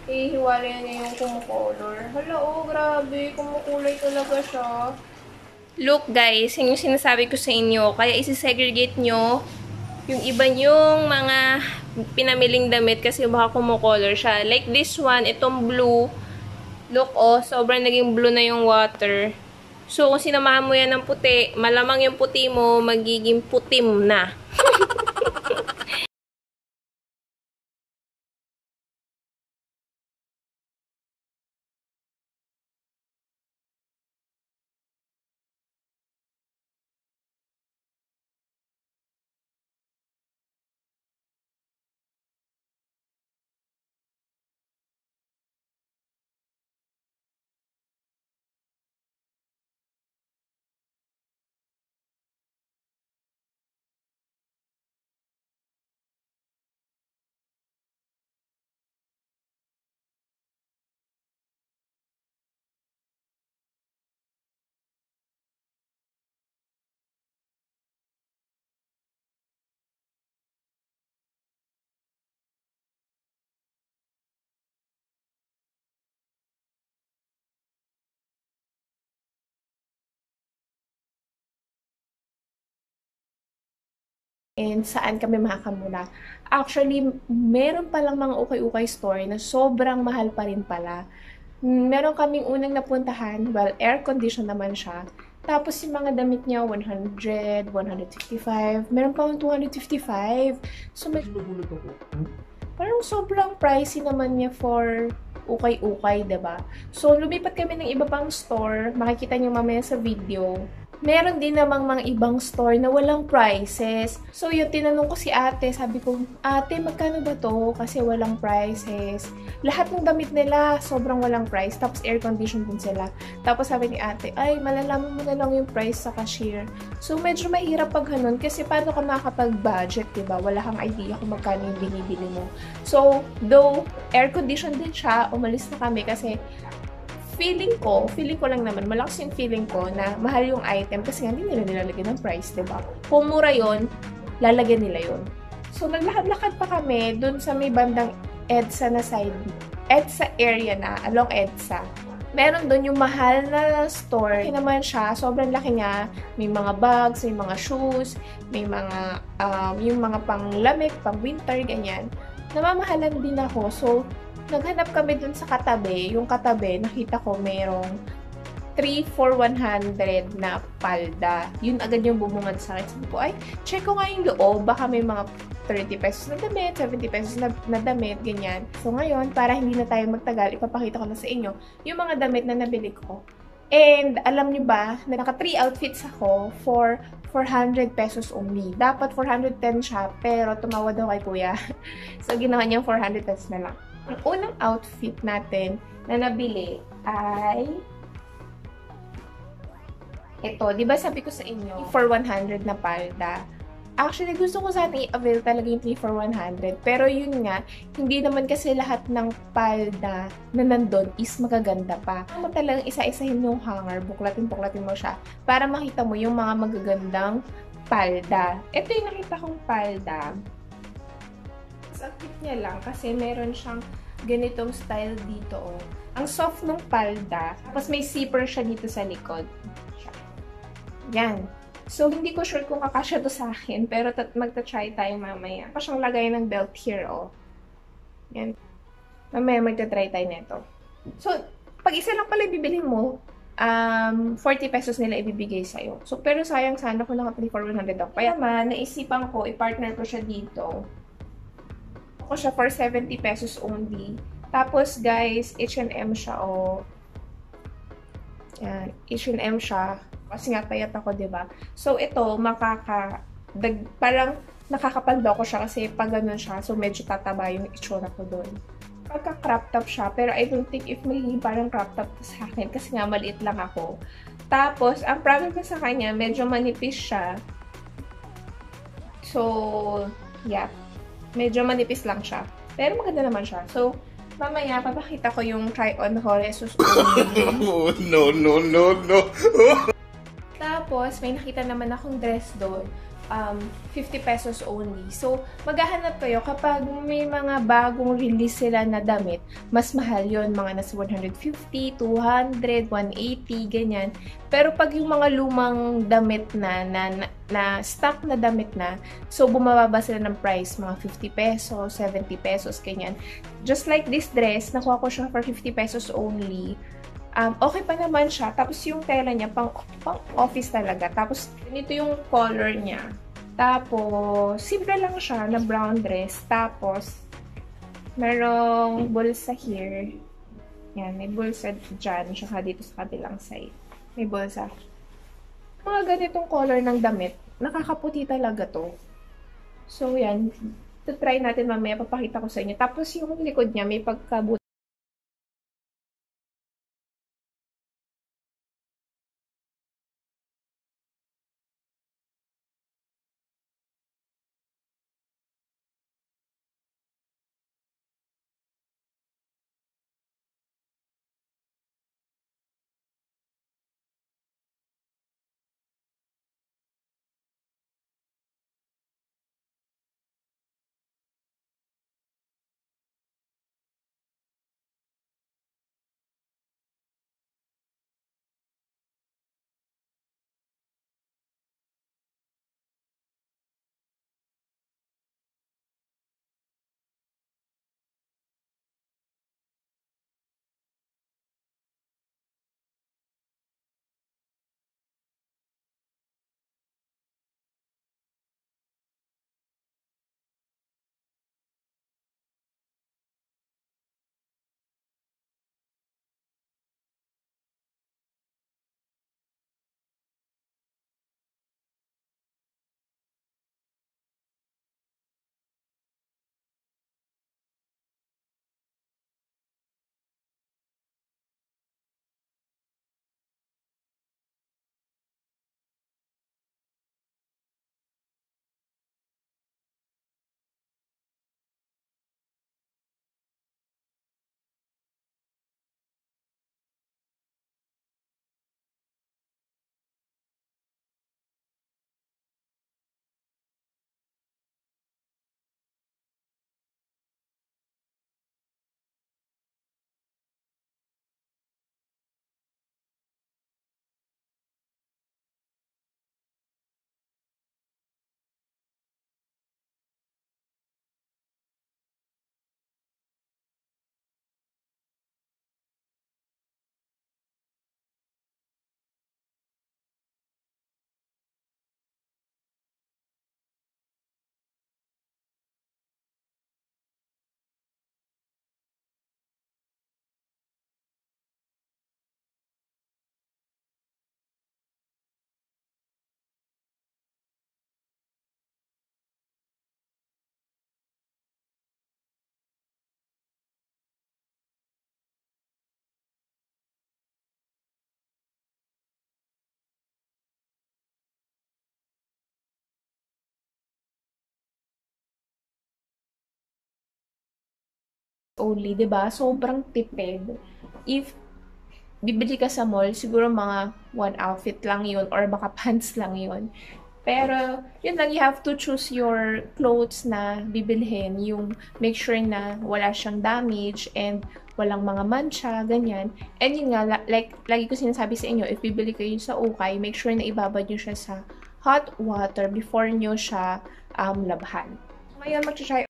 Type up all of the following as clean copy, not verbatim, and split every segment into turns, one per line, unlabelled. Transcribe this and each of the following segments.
Ihiwalay niya yung kumukolor. Hala, oh, grabe. Kumukulay talaga siya. Look, guys. Yung sinasabi ko sa inyo. Kaya isi-segregate nyo yung iba yung mga pinamiling damit kasi baka kumukolor siya. Like this one, itong blue. Look, oh, sobrang naging blue na yung water. So, kung sinamahan mo yan ng puti, malamang yung puti mo magiging putim na. and saan kami makakamura. Actually, meron palang mga ukay-ukay store na sobrang mahal pa rin pala. Meron kaming unang napuntahan, well, air-condition naman siya. Tapos yung mga damit niya, 100, 155, meron pang 255. So, parang sobrang pricey naman niya for ukay-ukay, 'di ba? So, lumipat kami ng iba pang store. Makikita niyo mamaya sa video. Meron din namang mga ibang store na walang prices. So, yun, tinanong ko si ate. Sabi ko, ate, magkano ba to? Kasi walang prices. Lahat ng damit nila, sobrang walang price. Tapos, air condition din sila. Tapos, sabi ni ate, ay, malalaman mo na lang yung price sa cashier. So, medyo mahirap pag ganun. Kasi, paano ka makakapag-budget, diba? Wala kang idea kung magkano yung binibili mo. So, though, air condition din siya, umalis na kami kasi feeling ko lang naman, malakas yung feeling ko na mahal yung item kasi nga hindi nila nilalagyan ng price, diba? Kung mura yun, lalagyan nila yun. So, naglakad-lakad pa kami dun sa may bandang EDSA na side, EDSA area na, along EDSA. Meron dun yung mahal na store. Laki naman siya, sobrang laki nga. May mga bags, may mga shoes, may mga, yung mga panglamig, pang winter, ganyan. Namamahalan din ako. So, naghanap kami dun sa katabi. Yung katabi, nakita ko mayroong 3 for 100 na palda. Yun agad yung bumungad sa akin. Sabi ko, ay, check ko nga yung loob. Baka may mga 30 pesos na damit, 70 pesos na damit, ganyan. So ngayon, para hindi na tayo magtagal, ipapakita ko na sa inyo yung mga damit na nabili ko. And alam niyo ba, na naka 3 outfits ako for 400 pesos only. Dapat 410 siya, pero tumawad daw kay kuya. So ginawa niyang 400 pesos na lang. Ang unang outfit natin na nabili ay ito. Diba sabi ko sa inyo, for 100 na palda. Actually, gusto ko sana i-avail talaga yung 3 for 100. Pero yun nga, hindi naman kasi lahat ng palda na nandun is magaganda pa. Mo talagang isa-isahin yung hanger, buklatin-buklatin mo siya para makita mo yung mga magagandang palda. Ito yung nakita kong palda. Ang cute niya lang kasi meron siyang ganitong style dito. Oh. Ang soft ng palda. Tapos may zipper siya dito sa likod. Yan. So, hindi ko sure kung kakasya to sa akin. Pero magta-try tayo mamaya. Pa siyang lagay ng belt here, oh. Yan. Mamaya magta-try tayo nito. So, pag isa lang pala ibibili mo, 40 pesos nila ibibigay sa'yo. So, pero sayang sana kung naka-3 for 100 ako. Kaya naman, naisipan ko, i-partner ko siya dito. Ako siya for 70 pesos only. Tapos, guys, H&M siya, oh. Yan, H&M siya. Kasi nga, payat ako, diba? So, ito, parang nakakapaldo ko siya kasi pag ganun siya, so medyo tataba yung itsura ko doon. Pagka-crop top siya, pero I don't think if may parang crop top sa akin kasi nga maliit lang ako. Tapos, ang problem ko sa kanya, medyo manipis siya. So, yeah. Medyo manipis lang siya. Pero maganda naman siya. So, mamaya, papakita ko yung try-on haul Jesus only.
No.
Tapos, may nakita naman akong dress doon. 50 pesos only. So, maghahanap kayo kapag may mga bagong release sila na damit, mas mahal yon, mga nasa 150, 200, 180, ganyan. Pero pag yung mga lumang damit na stock na damit na, so bumababa sila ng price, mga 50 pesos, 70 pesos, ganyan. Just like this dress, nakuha ko siya for 50 pesos only. Okay pa naman siya. Tapos yung tela niya, pang office talaga. Tapos, ito yung color niya. Tapos, simple lang siya na brown dress. Tapos, merong bulsa here. Yan, may bulsa dyan. Tsaka dito sa kabilang side. May bulsa. Mga ganitong color ng damit, nakakaputi talaga to. So, yan. Try natin mamaya. Papakita ko sa inyo. Tapos, yung likod niya, may pagkabuti. only, 'di ba? Sobrang tipid. If bibili ka sa mall, siguro mga one outfit lang 'yun or baka pants lang 'yun. Pero, yun lang, you have to choose your clothes na bibilhin. Yung make sure na wala siyang damage and walang mga mancha, ganyan. And yun nga, like, lagi ko sinasabi sa inyo, if bibili kayo sa ukay, make sure na ibabad nyo siya sa hot water before nyo siya labhan. Ngayon, mag-try.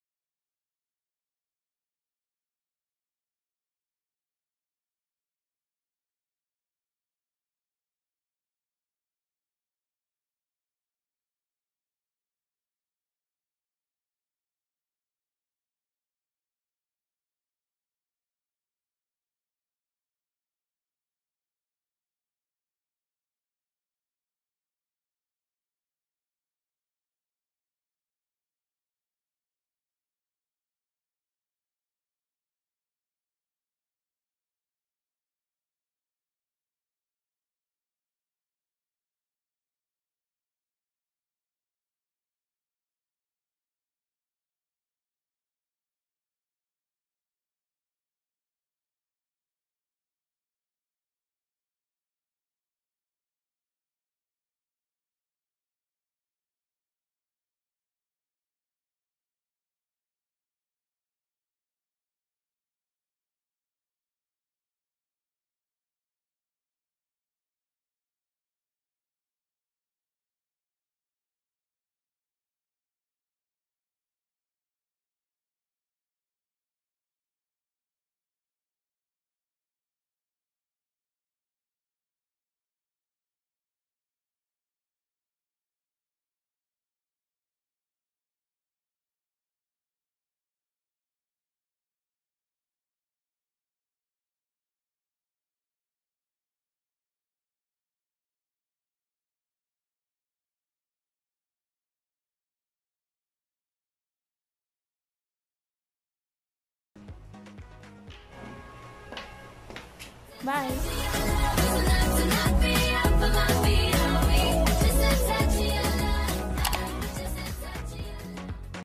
Bye!